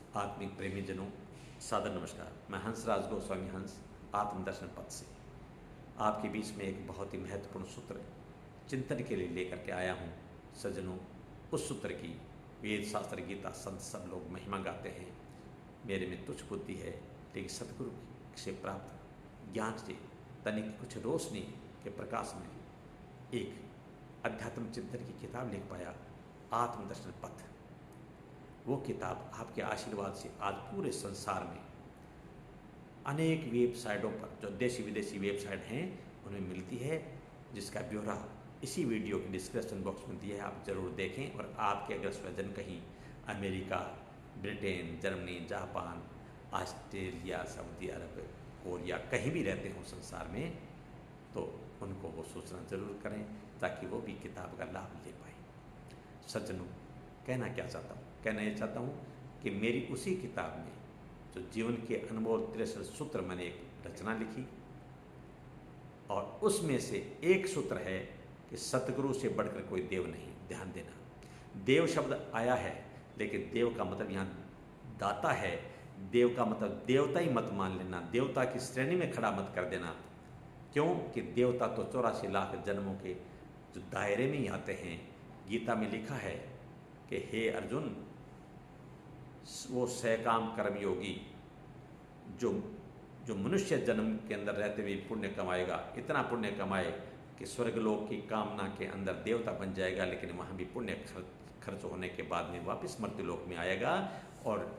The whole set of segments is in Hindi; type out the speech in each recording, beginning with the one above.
आत्मिक प्रेमीजनों, सादर नमस्कार। मैं हंसराज गोस्वामी हंस आत्मदर्शन पथ से आपके बीच में एक बहुत ही महत्वपूर्ण सूत्र चिंतन के लिए लेकर के आया हूँ। सज्जनों, उस सूत्र की वेद शास्त्र गीता संत सब लोग महिमा गाते हैं। मेरे में तुच्छ बुद्धि है, लेकिन सतगुरु से प्राप्त ज्ञान से तनिक कुछ रोशनी के प्रकाश में एक अध्यात्म चिंतन की किताब लिख पाया, आत्मदर्शन पथ। वो किताब आपके आशीर्वाद से आज पूरे संसार में अनेक वेबसाइटों पर, जो देशी विदेशी वेबसाइट हैं, उनमें मिलती है, जिसका ब्यौरा इसी वीडियो के डिस्क्रिप्शन बॉक्स में दिया है। आप ज़रूर देखें। और आपके अगर स्वजन कहीं America, Britain, Germany, Japan, Australia, Saudi Arabia, Korea कहीं भी रहते हों संसार में, तो उनको वो सूचना ज़रूर करें ताकि वो भी किताब का लाभ ले पाए। सज्जनों, कहना क्या चाहता हूँ? कहना ये चाहता हूँ कि मेरी उसी किताब में जो जीवन के अनमोल 63 सूत्र मैंने एक रचना लिखी, और उसमें से एक सूत्र है कि सतगुरु से बढ़कर कोई देव नहीं। ध्यान देना, देव शब्द आया है, लेकिन देव का मतलब यहाँ दाता है। देव का मतलब देवता ही मत मान लेना, देवता की श्रेणी में खड़ा मत कर देना। क्यों कि देवता तो 84 लाख जन्मों के जो दायरे में ही आते हैं। गीता में लिखा है कि हे अर्जुन, वो सैकाम कर्मयोगी जो मनुष्य जन्म के अंदर रहते हुए पुण्य कमाएगा, इतना पुण्य कमाए कि स्वर्गलोक की कामना के अंदर देवता बन जाएगा, लेकिन वहाँ भी पुण्य खर्च होने के बाद में वापस मर्त्यलोक में आएगा और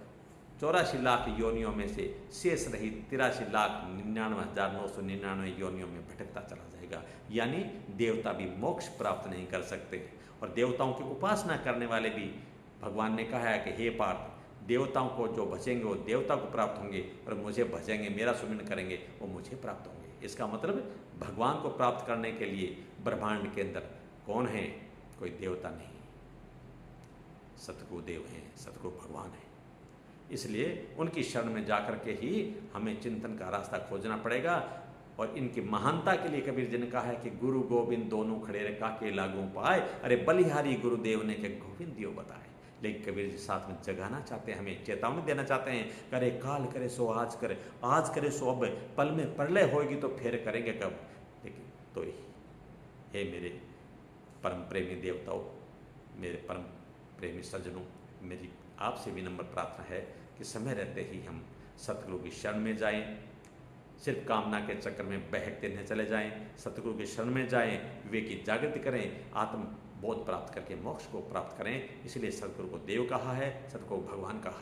84 लाख योनियों में से शेष रही 83,99,999 योनियों में भटकता चला जाएगा। यानी देवता भी मोक्ष प्राप्त नहीं कर सकते। और देवताओं की उपासना करने वाले भी, भगवान ने कहा है कि हे पार्थ, देवताओं को जो भजेंगे वो देवता को प्राप्त होंगे, और मुझे भजेंगे, मेरा सुमिरन करेंगे, वो मुझे प्राप्त होंगे। इसका मतलब भगवान को प्राप्त करने के लिए ब्रह्मांड के अंदर कौन है? कोई देवता नहीं, सतगुरु देव हैं, सतगुरु भगवान हैं। इसलिए उनकी शरण में जाकर के ही हमें चिंतन का रास्ता खोजना पड़ेगा। और इनकी महानता के लिए कबीर जी ने कहा है कि गुरु गोविंद दोनों खड़े रे काके लागू पाए, अरे बलिहारी गुरुदेव ने के गोविंद दियो बताए। लेकिन कबीर जी साथ में जगाना चाहते हैं, हमें चेतावनी देना चाहते हैं, करे काल करे सो आज करे, आज करे सो अब, पल में प्रलय होगी तो फिर करेंगे कब। लेकिन तो हे मेरे परम प्रेमी देवताओं, मेरे परम प्रेमी सज्जनों, मेरी आपसे विनम्र प्रार्थना है कि समय रहते ही हम सतगुरु की शरण में जाएं। सिर्फ कामना के चक्कर में बहकते न चले जाएं, सतगुरु की शरण में जाएं, विवेक की जागृति करें, आत्म बोध प्राप्त करके मोक्ष को प्राप्त करें। इसलिए सतगुरु को देव कहा है, सतगुरु भगवान कहा